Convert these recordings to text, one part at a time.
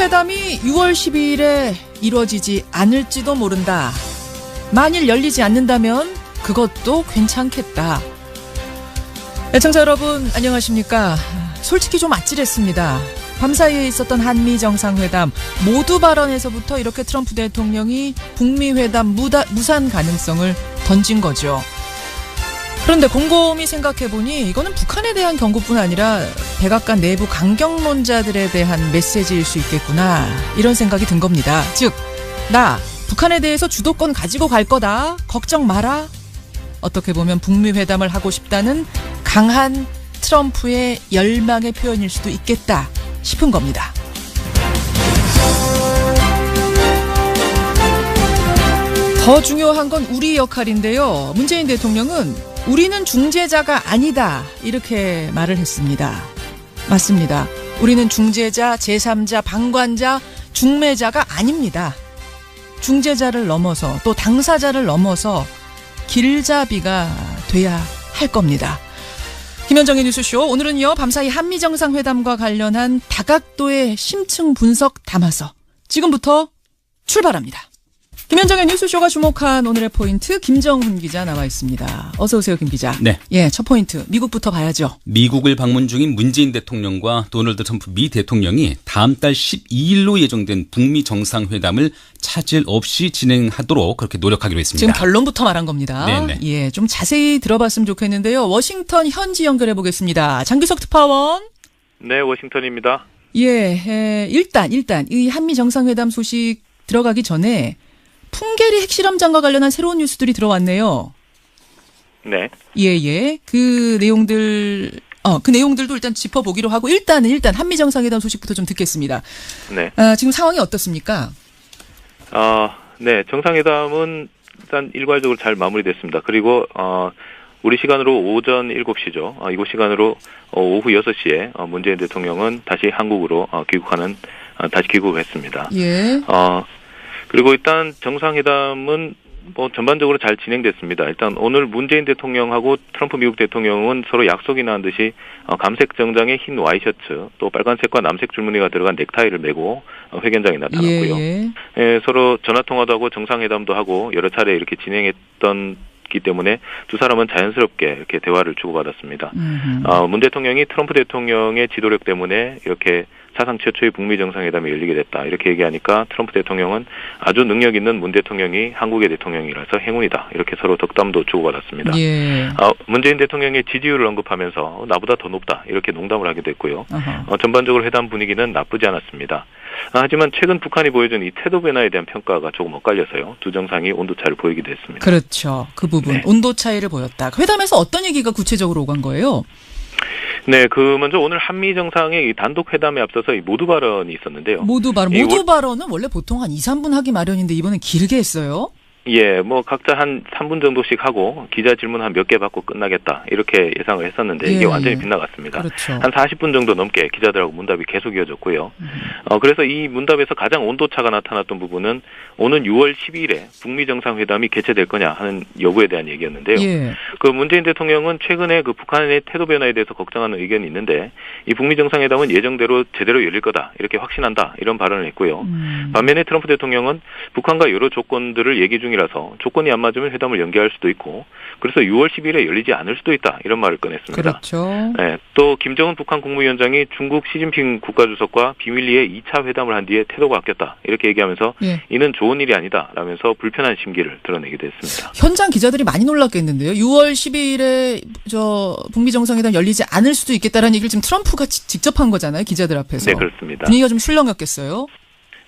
회담이 6월 12일에 이루어지지 않을지도 모른다. 만일 열리지 않는다면 그것도 괜찮겠다. 애청자 여러분 안녕하십니까. 솔직히 좀 아찔했습니다. 밤사이에 있었던 한미 정상회담 모두 발언에서부터 이렇게 트럼프 대통령이 북미 회담 무산 가능성을 던진 거죠. 그런데 곰곰이 생각해보니 이거는 북한에 대한 경고뿐 아니라 백악관 내부 강경론자들에 대한 메시지일 수 있겠구나, 이런 생각이 든 겁니다. 즉, 나 북한에 대해서 주도권 가지고 갈 거다, 걱정 마라. 어떻게 보면 북미 회담을 하고 싶다는 강한 트럼프의 열망의 표현일 수도 있겠다 싶은 겁니다. 더 중요한 건 우리 역할인데요. 문재인 대통령은 우리는 중재자가 아니다, 이렇게 말을 했습니다. 맞습니다. 우리는 중재자, 제3자, 방관자, 중매자가 아닙니다. 중재자를 넘어서 또 당사자를 넘어서 길잡이가 돼야 할 겁니다. 김현정의 뉴스쇼, 오늘은요 밤사이 한미정상회담과 관련한 다각도의 심층 분석 담아서 지금부터 출발합니다. 김현정의 뉴스쇼가 주목한 오늘의 포인트, 김정훈 기자 나와 있습니다. 어서 오세요, 김 기자. 네. 예, 첫 포인트 미국부터 봐야죠. 미국을 방문 중인 문재인 대통령과 도널드 트럼프 미 대통령이 다음 달 12일로 예정된 북미 정상회담을 차질 없이 진행하도록 그렇게 노력하기로 했습니다. 지금 결론부터 말한 겁니다. 네네. 예, 좀 자세히 들어봤으면 좋겠는데요. 워싱턴 현지 연결해 보겠습니다. 장규석 특파원. 네, 워싱턴입니다. 예, 일단 이 한미 정상회담 소식 들어가기 전에 풍계리 핵실험장과 관련한 새로운 뉴스들이 들어왔네요. 네. 예. 그 내용들도 일단 짚어보기로 하고 일단 한미 정상회담 소식부터 좀 듣겠습니다. 네. 지금 상황이 어떻습니까? 네. 정상회담은 일단 일괄적으로 잘 마무리됐습니다. 그리고 우리 시간으로 오전 7시죠. 이곳 시간으로 오후 6시에 문재인 대통령은 다시 한국으로 다시 귀국을 했습니다. 예. 그리고 일단 정상회담은 전반적으로 잘 진행됐습니다. 일단 오늘 문재인 대통령하고 트럼프 미국 대통령은 서로 약속이 난 듯이 감색 정장에 흰 와이셔츠, 또 빨간색과 남색 줄무늬가 들어간 넥타이를 메고 회견장에 나타났고요. 예, 서로 전화통화도 하고 정상회담도 하고 여러 차례 이렇게 진행했기 때문에 두 사람은 자연스럽게 이렇게 대화를 주고받았습니다. 문 대통령이 트럼프 대통령의 지도력 때문에 이렇게 사상 최초의 북미 정상회담이 열리게 됐다, 이렇게 얘기하니까 트럼프 대통령은 아주 능력 있는 문 대통령이 한국의 대통령이라서 행운이다, 이렇게 서로 덕담도 주고받았습니다. 예. 문재인 대통령의 지지율을 언급하면서 나보다 더 높다, 이렇게 농담을 하기도 했고요. 전반적으로 회담 분위기는 나쁘지 않았습니다. 하지만 최근 북한이 보여준 이 태도 변화에 대한 평가가 조금 엇갈려서요, 두 정상이 온도차를 보이기도 했습니다. 그렇죠. 그 부분, 네. 온도 차이를 보였다. 회담에서 어떤 얘기가 구체적으로 오간 거예요? 네, 먼저 오늘 한미 정상의 이 단독 회담에 앞서서 이 모두 발언이 있었는데요. 모두 발언은 원래 보통 한 2, 3분 하기 마련인데 이번엔 길게 했어요. 예, 각자 한 3분 정도씩 하고 기자 질문 한 몇 개 받고 끝나겠다, 이렇게 예상을 했었는데 이게 완전히 빗나갔습니다. 그렇죠. 한 40분 정도 넘게 기자들하고 문답이 계속 이어졌고요. 그래서 이 문답에서 가장 온도차가 나타났던 부분은 오는 6월 12일에 북미 정상회담이 개최될 거냐 하는 여부에 대한 얘기였는데요. 예. 문재인 대통령은 최근에 북한의 태도 변화에 대해서 걱정하는 의견이 있는데 이 북미 정상회담은 예정대로 제대로 열릴 거다, 이렇게 확신한다, 이런 발언을 했고요. 반면에 트럼프 대통령은 북한과 여러 조건들을 얘기 중이라서 조건이 안 맞으면 회담을 연기할 수도 있고, 그래서 6월 10일에 열리지 않을 수도 있다, 이런 말을 꺼냈습니다. 그렇죠. 네, 또 김정은 북한 국무위원장이 중국 시진핑 국가주석과 비밀리에 2차 회담을 한 뒤에 태도가 바뀌었다, 이렇게 얘기하면서 이는 좋은 일이 아니다 라면서 불편한 심기를 드러내기도 했습니다. 현장 기자들이 많이 놀랐겠는데요. 6월 12일에 북미 정상회담 열리지 않을 수도 있겠다라는 얘기를 지금 트럼프가 직접 한 거잖아요, 기자들 앞에서. 네, 그렇습니다. 분위기가 좀 술렁였겠어요.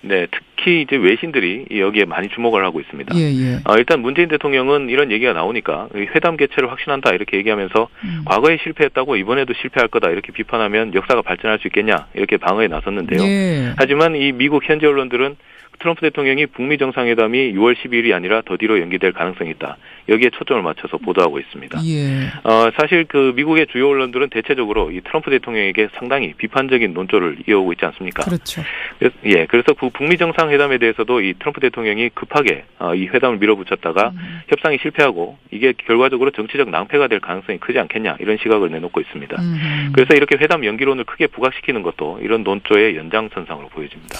네, 특히 이제 외신들이 여기에 많이 주목을 하고 있습니다. 예. 일단 문재인 대통령은 이런 얘기가 나오니까 회담 개최를 확신한다, 이렇게 얘기하면서 과거에 실패했다고 이번에도 실패할 거다, 이렇게 비판하면 역사가 발전할 수 있겠냐, 이렇게 방어에 나섰는데요. 예. 하지만 이 미국 현지 언론들은 트럼프 대통령이 북미 정상회담이 6월 12일이 아니라 더 뒤로 연기될 가능성이 있다, 여기에 초점을 맞춰서 보도하고 있습니다. 예. 사실 미국의 주요 언론들은 대체적으로 이 트럼프 대통령에게 상당히 비판적인 논조를 이어오고 있지 않습니까? 그렇죠. 그래서 북미 정상회담에 대해서도 이 트럼프 대통령이 급하게 이 회담을 밀어붙였다가 협상이 실패하고 이게 결과적으로 정치적 낭패가 될 가능성이 크지 않겠냐, 이런 시각을 내놓고 있습니다. 그래서 이렇게 회담 연기론을 크게 부각시키는 것도 이런 논조의 연장선상으로 보여집니다.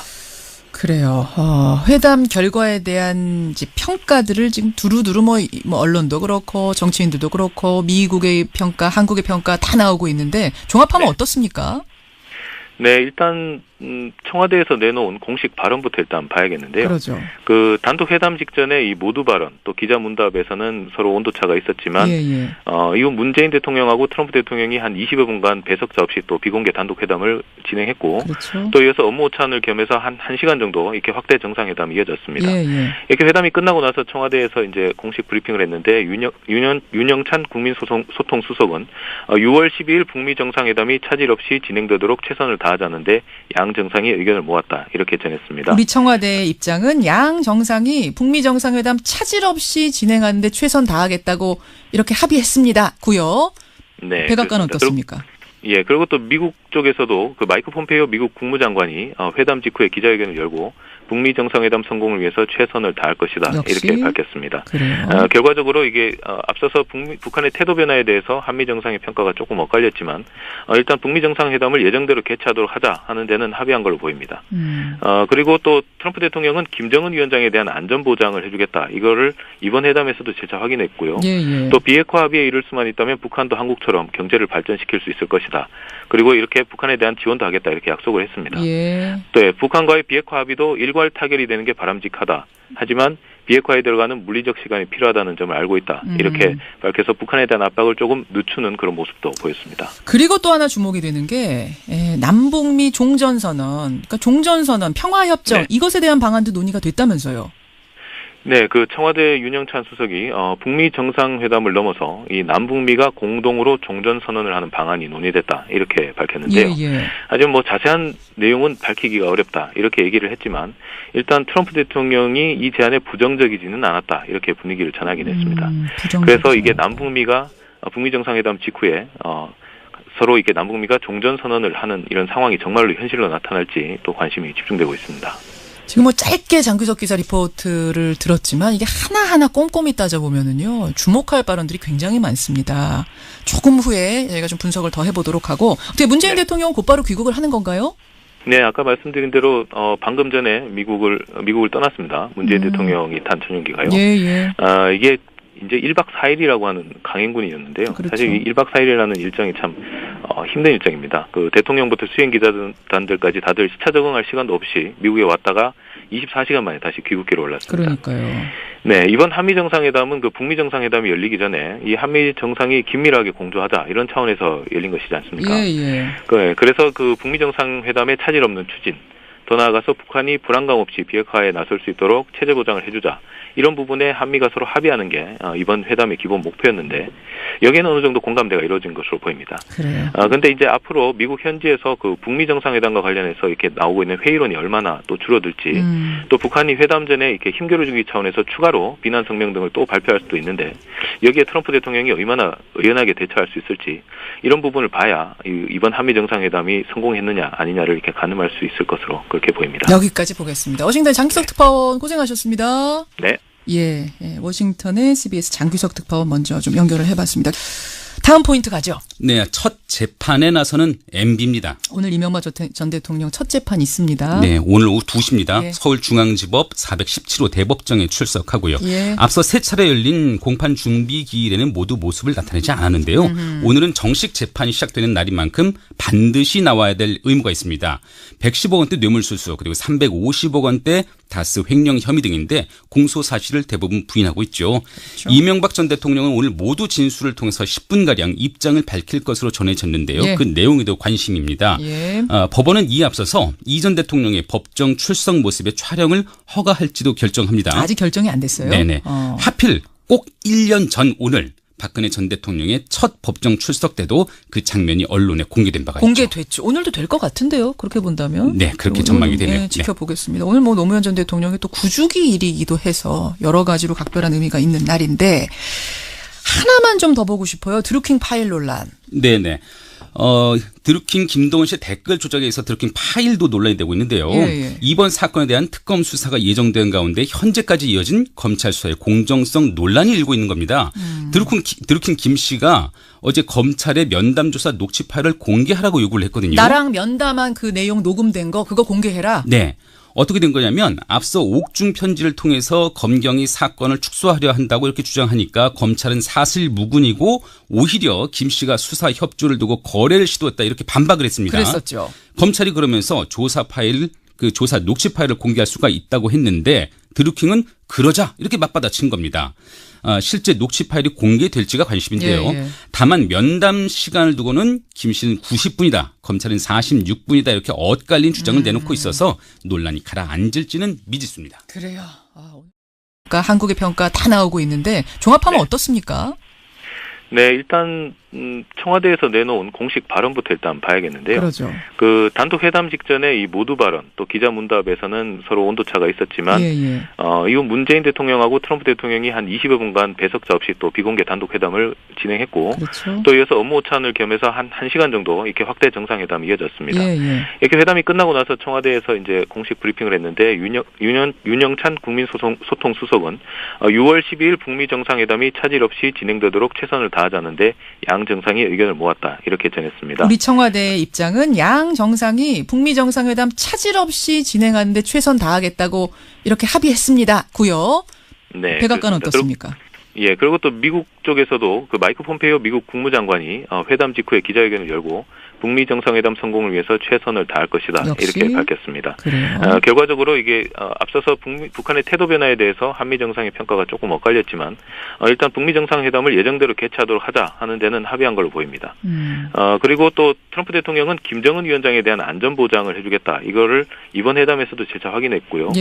그래요. 회담 결과에 대한 이제 평가들을 지금 두루두루 뭐 언론도 그렇고 정치인들도 그렇고 미국의 평가, 한국의 평가 다 나오고 있는데 종합하면 네. 어떻습니까? 네, 일단 청와대에서 내놓은 공식 발언부터 일단 봐야겠는데요. 그러죠. 그 단독 회담 직전에 이 모두 발언 또 기자문답에서는 서로 온도차가 있었지만 이후 문재인 대통령하고 트럼프 대통령이 한 20여 분간 배석자 없이 또 비공개 단독 회담을 진행했고 그렇죠. 또 이어서 업무 오찬을 겸해서 한 1시간 정도 이렇게 확대 정상회담이 이어졌습니다. 이렇게 회담이 끝나고 나서 청와대에서 이제 공식 브리핑을 했는데 윤영찬 국민소통 수석은 6월 12일 북미 정상회담이 차질 없이 진행되도록 최선을 다하자는데 양 정상이 의견을 모았다 이렇게 전했습니다. 우리 청와대의 입장은 양 정상이 북미 정상회담 차질 없이 진행하는데 최선 다하겠다고 이렇게 합의했습니다.고요. 네, 백악관 어떻습니까? 그리고 또 미국 쪽에서도 그 마이크 폼페이오 미국 국무장관이 회담 직후에 기자회견을 열고 북미 정상회담 성공을 위해서 최선을 다할 것이다 역시? 이렇게 밝혔습니다. 그래요. 결과적으로 이게 앞서서 북한의 태도 변화에 대해서 한미 정상의 평가가 조금 엇갈렸지만 일단 북미 정상회담을 예정대로 개최하도록 하자 하는 데는 합의한 걸로 보입니다. 그리고 또 트럼프 대통령은 김정은 위원장에 대한 안전 보장을 해주겠다 이거를 이번 회담에서도 재차 확인했고요. 또 비핵화 합의에 이를 수만 있다면 북한도 한국처럼 경제를 발전시킬 수 있을 것이다. 그리고 이렇게 북한에 대한 지원도 하겠다 이렇게 약속을 했습니다. 또 북한과의 비핵화 합의도 일괄 타결이 되는 게 바람직하다. 하지만 비핵화에 들어가는 물리적 시간이 필요하다는 점을 알고 있다. 이렇게 밝혀서 북한에 대한 압박을 조금 늦추는 그런 모습도 보였습니다. 그리고 또 하나 주목이 되는 게 남북미 종전선언, 그러니까 종전선언, 평화협정 이것에 대한 방안도 논의가 됐다면서요. 네, 그 청와대 윤영찬 수석이 북미 정상회담을 넘어서 이 남북미가 공동으로 종전 선언을 하는 방안이 논의됐다 이렇게 밝혔는데요. 하지만 뭐 자세한 내용은 밝히기가 어렵다 이렇게 얘기를 했지만 일단 트럼프 대통령이 이 제안에 부정적이지는 않았다 이렇게 분위기를 전하긴 했습니다. 그래서 이게 남북미가 북미 정상회담 직후에 서로 이게 남북미가 종전 선언을 하는 이런 상황이 정말로 현실로 나타날지 또 관심이 집중되고 있습니다. 지금 뭐 짧게 장규석 기자 리포트를 들었지만 이게 하나하나 꼼꼼히 따져보면은요, 주목할 발언들이 굉장히 많습니다. 조금 후에 저희가 좀 분석을 더 해보도록 하고, 어떻게 문재인 대통령은 곧바로 귀국을 하는 건가요? 네, 아까 말씀드린 대로 방금 전에 미국을 떠났습니다. 문재인 대통령이 탄 전용기가요. 이게 이제 1박 4일이라고 하는 강행군이었는데요. 그렇죠. 사실 이 1박 4일이라는 일정이 참 힘든 일정입니다. 그 대통령부터 수행 기자단들까지 다들 시차 적응할 시간도 없이 미국에 왔다가 24시간 만에 다시 귀국기로 올랐습니다. 그러니까요. 네, 이번 한미 정상회담은 그 북미 정상회담이 열리기 전에 이 한미 정상이 긴밀하게 공조하자 이런 차원에서 열린 것이지 않습니까? 그래서 그 북미 정상회담에 차질 없는 추진, 더 나아가서 북한이 불안감 없이 비핵화에 나설 수 있도록 체제 보장을 해주자. 이런 부분에 한미가 서로 합의하는 게 이번 회담의 기본 목표였는데 여기에는 어느 정도 공감대가 이루어진 것으로 보입니다. 그런데 이제 앞으로 미국 현지에서 그 북미 정상회담과 관련해서 이렇게 나오고 있는 회의론이 얼마나 또 줄어들지 또 북한이 회담 전에 이렇게 힘겨루기 차원에서 추가로 비난 성명 등을 또 발표할 수도 있는데 여기에 트럼프 대통령이 얼마나 의연하게 대처할 수 있을지 이런 부분을 봐야 이번 한미 정상회담이 성공했느냐 아니냐를 이렇게 가늠할 수 있을 것으로 그렇게 보입니다. 여기까지 보겠습니다. 워싱턴 장규석 특파원 고생하셨습니다. 네. 워싱턴의 CBS 장규석 특파원 먼저 좀 연결을 해봤습니다. 다음 포인트 가죠. 네, 첫 재판에 나서는 MB입니다. 오늘 이명박 전 대통령 첫 재판 있습니다. 네, 오늘 오후 2시입니다. 서울중앙지법 417호 대법정에 출석하고요. 앞서 세 차례 열린 공판 준비 기일에는 모두 모습을 나타내지 않았는데요. 오늘은 정식 재판이 시작되는 날인 만큼 반드시 나와야 될 의무가 있습니다. 110억 원대 뇌물수수 그리고 350억 원대 다스 횡령 혐의 등인데 공소 사실을 대부분 부인하고 있죠. 그렇죠. 이명박 전 대통령은 오늘 모두 진술을 통해서 10분가량 입장을 밝힐 것으로 전해졌는데요. 그 내용에도 관심입니다. 법원은 이에 앞서서 이 전 대통령의 법정 출석 모습의 촬영을 허가할지도 결정합니다. 아직 결정이 안 됐어요? 네네. 하필 꼭 1년 전 오늘 박근혜 전 대통령의 첫 법정 출석 때도 그 장면이 언론에 공개된 바가 있죠. 공개됐죠. 오늘도 될 것 같은데요. 그렇게 본다면. 네. 그렇게 전망이 되네요. 지켜보겠습니다. 오늘 뭐 노무현 전 대통령의 또 9주기 일이기도 해서 여러 가지로 각별한 의미가 있는 날인데 하나만 좀 더 보고 싶어요. 드루킹 파일 논란. 네네. 드루킹 김동원 씨의 댓글 조작에 의해서 드루킹 파일도 논란이 되고 있는데요. 이번 사건에 대한 특검 수사가 예정된 가운데 현재까지 이어진 검찰 수사의 공정성 논란이 일고 있는 겁니다. 드루킹 김 씨가 어제 검찰에 면담 조사 녹취 파일을 공개하라고 요구를 했거든요. 나랑 면담한 그 내용 녹음된 거 그거 공개해라. 네. 어떻게 된 거냐면 앞서 옥중 편지를 통해서 검경이 사건을 축소하려 한다고 이렇게 주장하니까 검찰은 사실무근이고 오히려 김 씨가 수사 협조를 두고 거래를 시도했다 이렇게 반박을 했습니다. 그랬었죠. 검찰이 그러면서 조사 녹취 파일을 공개할 수가 있다고 했는데 드루킹은 그러자 이렇게 맞받아친 겁니다. 실제 녹취 파일이 공개될지가 관심인데요. 예. 다만 면담 시간을 두고는 김 씨는 90분이다. 검찰은 46분이다. 이렇게 엇갈린 주장을 내놓고 있어서 논란이 가라앉을지는 미지수입니다. 그래요. 그러니까 한국의 평가 다 나오고 있는데 종합하면 어떻습니까? 네, 일단 청와대에서 내놓은 공식 발언부터 일단 봐야겠는데요. 그렇죠. 그 단독 회담 직전에 이 모두 발언 또 기자 문답에서는 서로 온도차가 있었지만 이후 문재인 대통령하고 트럼프 대통령이 한 20여 분간 배석자 없이 또 비공개 단독 회담을 진행했고 그렇죠. 또 이어서 업무 오찬을 겸해서 한 1시간 정도 이렇게 확대 정상회담이 이어졌습니다. 이렇게 회담이 끝나고 나서 청와대에서 이제 공식 브리핑을 했는데 윤영찬 국민소통 수석은 6월 12일 북미 정상회담이 차질 없이 진행되도록 최선을 다하자는데 양 정상이 의견을 모았다 이렇게 전했습니다. 우리 청와대의 입장은 양 정상이 북미 정상회담 차질 없이 진행하는데 최선 다하겠다고 이렇게 합의했습니다.고요. 네, 백악관 어떻습니까? 그리고 또 미국 쪽에서도 그 마이크 폼페이오 미국 국무장관이 회담 직후에 기자회견을 열고 북미 정상회담 성공을 위해서 최선을 다할 것이다 이렇게 밝혔습니다. 결과적으로 이게 앞서서 북한의 태도 변화에 대해서 한미 정상의 평가가 조금 엇갈렸지만 일단 북미 정상회담을 예정대로 개최하도록 하자 하는 데는 합의한 걸로 보입니다. 그리고 또 트럼프 대통령은 김정은 위원장에 대한 안전 보장을 해주겠다. 이거를 이번 회담에서도 재차 확인했고요.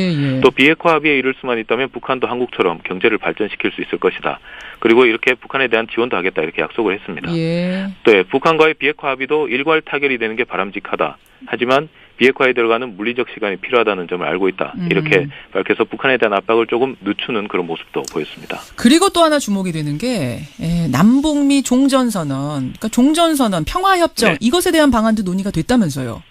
또 비핵화 합의에 이를 수만 있다면 북한도 한국처럼 경제를 발전시킬 수 있을 것이다. 그리고 이렇게 북한에 대한 지원도 하겠다 이렇게 약속을 했습니다. 네, 북한과의 비핵화 합의도 일괄 타결이 되는 게 바람직하다. 하지만 비핵화에 들어가는 물리적 시간이 필요하다는 점을 알고 있다. 이렇게 밝혀서 북한에 대한 압박을 조금 늦추는 그런 모습도 보였습니다. 그리고 또 하나 주목이 되는 게 남북미 종전선언, 그러니까 종전선언, 평화협정 이것에 대한 방안도 논의가 됐다면서요.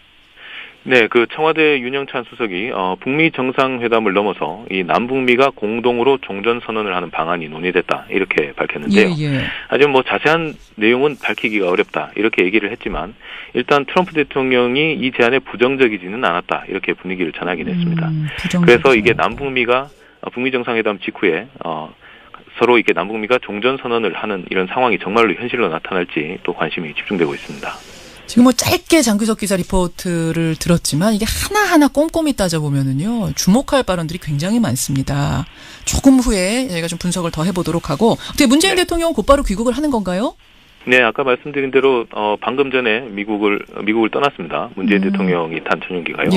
네, 그 청와대 윤영찬 수석이 북미 정상회담을 넘어서 이 남북미가 공동으로 종전 선언을 하는 방안이 논의됐다 이렇게 밝혔는데요. 하지만 뭐 자세한 내용은 밝히기가 어렵다 이렇게 얘기를 했지만 일단 트럼프 대통령이 이 제안에 부정적이지는 않았다 이렇게 분위기를 전하긴 했습니다. 그래서 이게 남북미가 북미 정상회담 직후에 서로 이렇게 남북미가 종전 선언을 하는 이런 상황이 정말로 현실로 나타날지 또 관심이 집중되고 있습니다. 지금 뭐 짧게 장규석 기자 리포트를 들었지만 이게 하나하나 꼼꼼히 따져보면은요, 주목할 발언들이 굉장히 많습니다. 조금 후에 저희가 좀 분석을 더 해보도록 하고, 어떻게 문재인 대통령은 곧바로 귀국을 하는 건가요? 네, 아까 말씀드린 대로 방금 전에 미국을 떠났습니다. 문재인 대통령이 탄 전용기가요.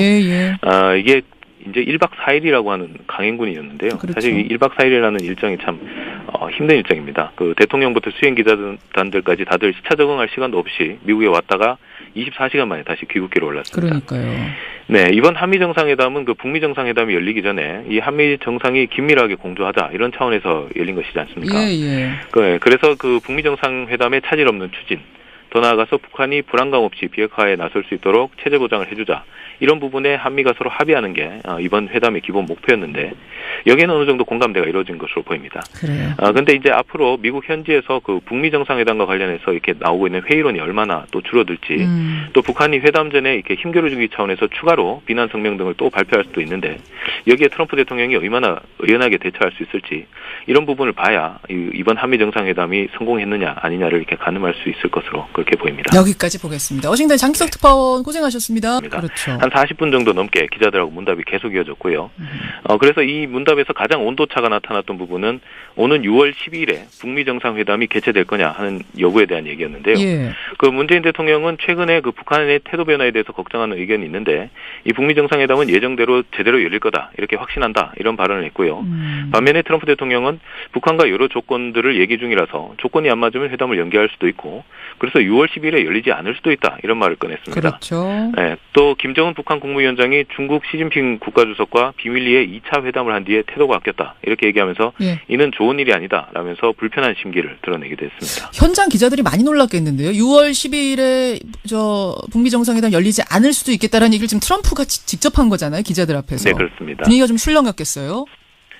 이게 이제 1박 4일이라고 하는 강행군이었는데요. 사실 이 1박 4일이라는 일정이 참 힘든 일정입니다. 그 대통령부터 수행 기자단들까지 다들 시차 적응할 시간도 없이 미국에 왔다가 24시간 만에 다시 귀국기로 올랐습니다. 그러니까요. 네, 이번 한미 정상회담은 그 북미 정상회담이 열리기 전에 이 한미 정상이 긴밀하게 공조하자 이런 차원에서 열린 것이지 않습니까? 그래서 그 북미 정상회담에 차질 없는 추진, 더 나아가서 북한이 불안감 없이 비핵화에 나설 수 있도록 체제 보장을 해주자. 이런 부분에 한미가 서로 합의하는 게 이번 회담의 기본 목표였는데 여기에는 어느 정도 공감대가 이루어진 것으로 보입니다. 그런데 이제 앞으로 미국 현지에서 그 북미 정상회담과 관련해서 이렇게 나오고 있는 회의론이 얼마나 또 줄어들지 또 북한이 회담 전에 이렇게 힘겨루기 차원에서 추가로 비난 성명 등을 또 발표할 수도 있는데 여기에 트럼프 대통령이 얼마나 의연하게 대처할 수 있을지 이런 부분을 봐야 이번 한미 정상회담이 성공했느냐 아니냐를 이렇게 가늠할 수 있을 것으로 그렇게 보입니다. 여기까지 보겠습니다. 워싱턴 장기석 특파원 고생하셨습니다. 그렇죠. 한 40분 정도 넘게 기자들하고 문답이 계속 이어졌고요. 그래서 이 문답에서 가장 온도차가 나타났던 부분은 오는 6월 12일에 북미 정상회담이 개최될 거냐 하는 여부에 대한 얘기였는데요. 그 문재인 대통령은 최근에 그 북한의 태도 변화에 대해서 걱정하는 의견이 있는데 이 북미 정상회담은 예정대로 제대로 열릴 거다 이렇게 확신한다 이런 발언을 했고요. 반면에 트럼프 대통령은 북한과 여러 조건들을 얘기 중이라서 조건이 안 맞으면 회담을 연기할 수도 있고 그래서 6월 10일에 열리지 않을 수도 있다 이런 말을 꺼냈습니다. 그렇죠. 네, 또 김정은 북한 국무위원장이 중국 시진핑 국가주석과 비밀리에 2차 회담을 한 뒤에 태도가 바뀌었다 이렇게 얘기하면서 이는 좋은 일이 아니다 라면서 불편한 심기를 드러내기도 했습니다. 현장 기자들이 많이 놀랐겠는데요. 6월 12일에 북미 정상회담 열리지 않을 수도 있겠다라는 얘기를 지금 트럼프가 직접 한 거잖아요. 기자들 앞에서. 네, 그렇습니다. 분위기가 좀 술렁였겠어요.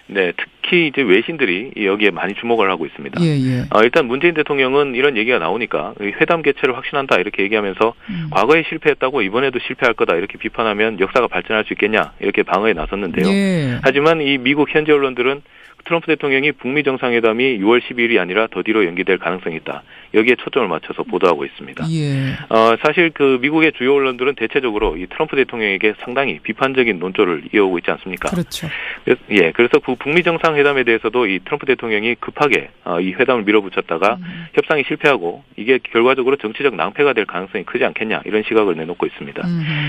네, 특히 이제 외신들이 여기에 많이 주목을 하고 있습니다. 예. 일단 문재인 대통령은 이런 얘기가 나오니까 회담 개최를 확신한다 이렇게 얘기하면서 과거에 실패했다고 이번에도 실패할 거다 이렇게 비판하면 역사가 발전할 수 있겠냐 이렇게 방어에 나섰는데요. 예. 하지만 이 미국 현지 언론들은 트럼프 대통령이 북미 정상회담이 6월 12일이 아니라 더 뒤로 연기될 가능성이 있다. 여기에 초점을 맞춰서 보도하고 있습니다. 예. 사실 그 미국의 주요 언론들은 대체적으로 이 트럼프 대통령에게 상당히 비판적인 논조를 이어오고 있지 않습니까? 그렇죠. 그래서 북미 정상회담에 대해서도 이 트럼프 대통령이 급하게 이 회담을 밀어붙였다가 협상이 실패하고 이게 결과적으로 정치적 낭패가 될 가능성이 크지 않겠냐 이런 시각을 내놓고 있습니다.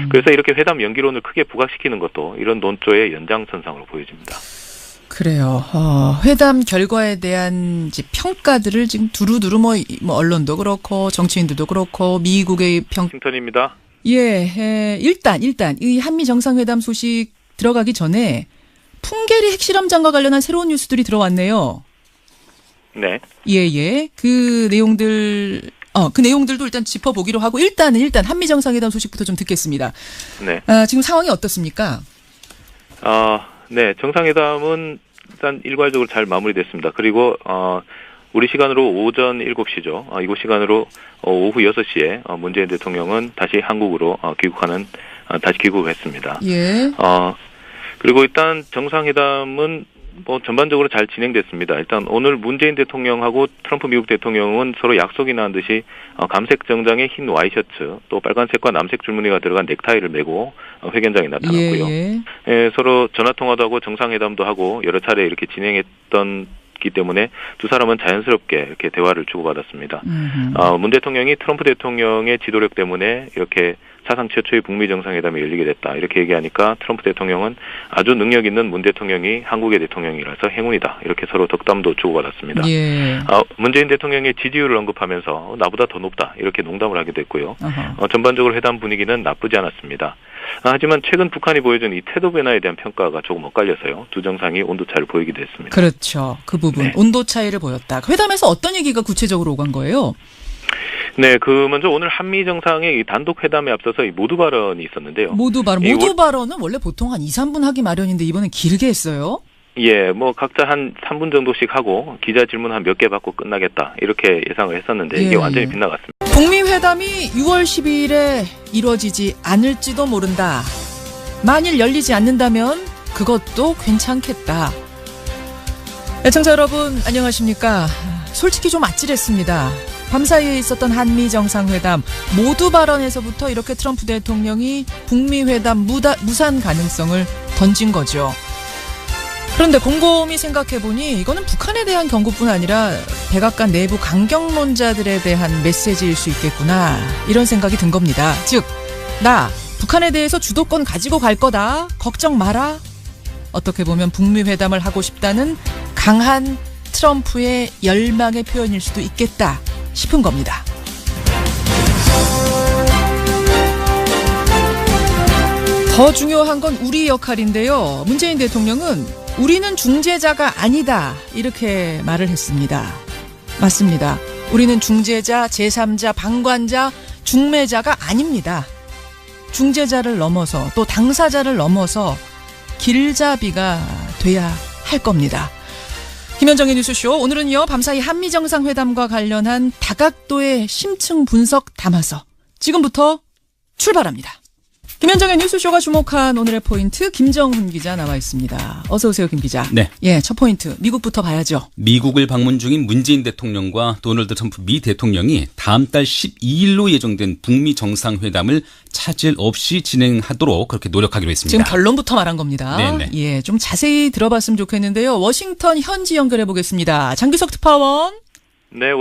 그래서 이렇게 회담 연기론을 크게 부각시키는 것도 이런 논조의 연장선상으로 보여집니다. 그래요. 회담 결과에 대한 이제 평가들을 지금 두루두루 뭐 언론도 그렇고 정치인들도 그렇고 미국의 워싱턴입니다. 예, 일단 이 한미 정상회담 소식 들어가기 전에 풍계리 핵실험장과 관련한 새로운 뉴스들이 들어왔네요. 네. 예. 그 내용들도 일단 짚어보기로 하고 일단 한미 정상회담 소식부터 좀 듣겠습니다. 네. 지금 상황이 어떻습니까? 네, 정상회담은 일단 일괄적으로 잘 마무리됐습니다. 그리고 우리 시간으로 오전 7시죠. 이곳 시간으로 오후 6시에 문재인 대통령은 다시 한국으로 다시 귀국했습니다. 예. 그리고 일단 정상회담은 전반적으로 잘 진행됐습니다. 일단 오늘 문재인 대통령하고 트럼프 미국 대통령은 서로 약속이 난 듯이 감색 정장의 흰 와이셔츠 또 빨간색과 남색 줄무늬가 들어간 넥타이를 메고 회견장에 나타났고요. 서로 전화통화도 하고 정상회담도 하고 여러 차례 이렇게 진행했기 때문에 두 사람은 자연스럽게 이렇게 대화를 주고받았습니다. 문 대통령이 트럼프 대통령의 지도력 때문에 이렇게 사상 최초의 북미 정상회담이 열리게 됐다. 이렇게 얘기하니까 트럼프 대통령은 아주 능력 있는 문 대통령이 한국의 대통령이라서 행운이다. 이렇게 서로 덕담도 주고받았습니다. 예. 문재인 대통령의 지지율을 언급하면서 나보다 더 높다. 이렇게 농담을 하게 됐고요. 전반적으로 회담 분위기는 나쁘지 않았습니다. 하지만 최근 북한이 보여준 이 태도 변화에 대한 평가가 조금 엇갈려서요. 두 정상이 온도차를 보이기도 했습니다. 그렇죠. 그 부분 네. 온도 차이를 보였다. 회담에서 어떤 얘기가 구체적으로 오간 거예요? 네, 먼저 오늘 한미 정상의 이 단독 회담에 앞서서 이 모두 발언이 있었는데요. 모두 발언은 원래 보통 한 2, 3분 하기 마련인데 이번엔 길게 했어요. 예, 각자 한 3분 정도씩 하고 기자 질문 한 몇 개 받고 끝나겠다. 이렇게 예상을 했었는데 이게 완전히 빗나갔습니다. 북미 회담이 6월 12일에 이루어지지 않을지도 모른다. 만일 열리지 않는다면 그것도 괜찮겠다. 애청자 여러분 안녕하십니까? 솔직히 좀 아찔했습니다. 밤사이에 있었던 한미 정상회담 모두 발언에서부터 이렇게 트럼프 대통령이 북미 회담 무산 가능성을 던진 거죠. 그런데 곰곰이 생각해보니 이거는 북한에 대한 경고뿐 아니라 백악관 내부 강경론자들에 대한 메시지일 수 있겠구나 이런 생각이 든 겁니다. 즉, 나 북한에 대해서 주도권 가지고 갈 거다. 걱정 마라. 어떻게 보면 북미 회담을 하고 싶다는 강한 트럼프의 열망의 표현일 수도 있겠다 싶은 겁니다. 더 중요한 건 우리 역할인데요. 문재인 대통령은 우리는 중재자가 아니다 이렇게 말을 했습니다. 맞습니다. 우리는 중재자, 제3자, 방관자, 중매자가 아닙니다. 중재자를 넘어서 또 당사자를 넘어서 길잡이가 돼야 할 겁니다. 김현정의 뉴스쇼 오늘은요 밤사이 한미정상회담과 관련한 다각도의 심층 분석 담아서 지금부터 출발합니다. 김현정의 뉴스쇼가 주목한 오늘의 포인트 김정훈 기자 나와 있습니다. 어서 오세요 김 기자. 네. 예, 첫 포인트 미국부터 봐야죠. 미국을 방문 중인 문재인 대통령과 도널드 트럼프 미 대통령이 다음 달 12일로 예정된 북미 정상회담을 차질 없이 진행하도록 그렇게 노력하기로 했습니다. 지금 결론부터 말한 겁니다. 네네. 예, 좀 자세히 들어봤으면 좋겠는데요. 워싱턴 현지 연결해 보겠습니다. 장규석 특파원. 네,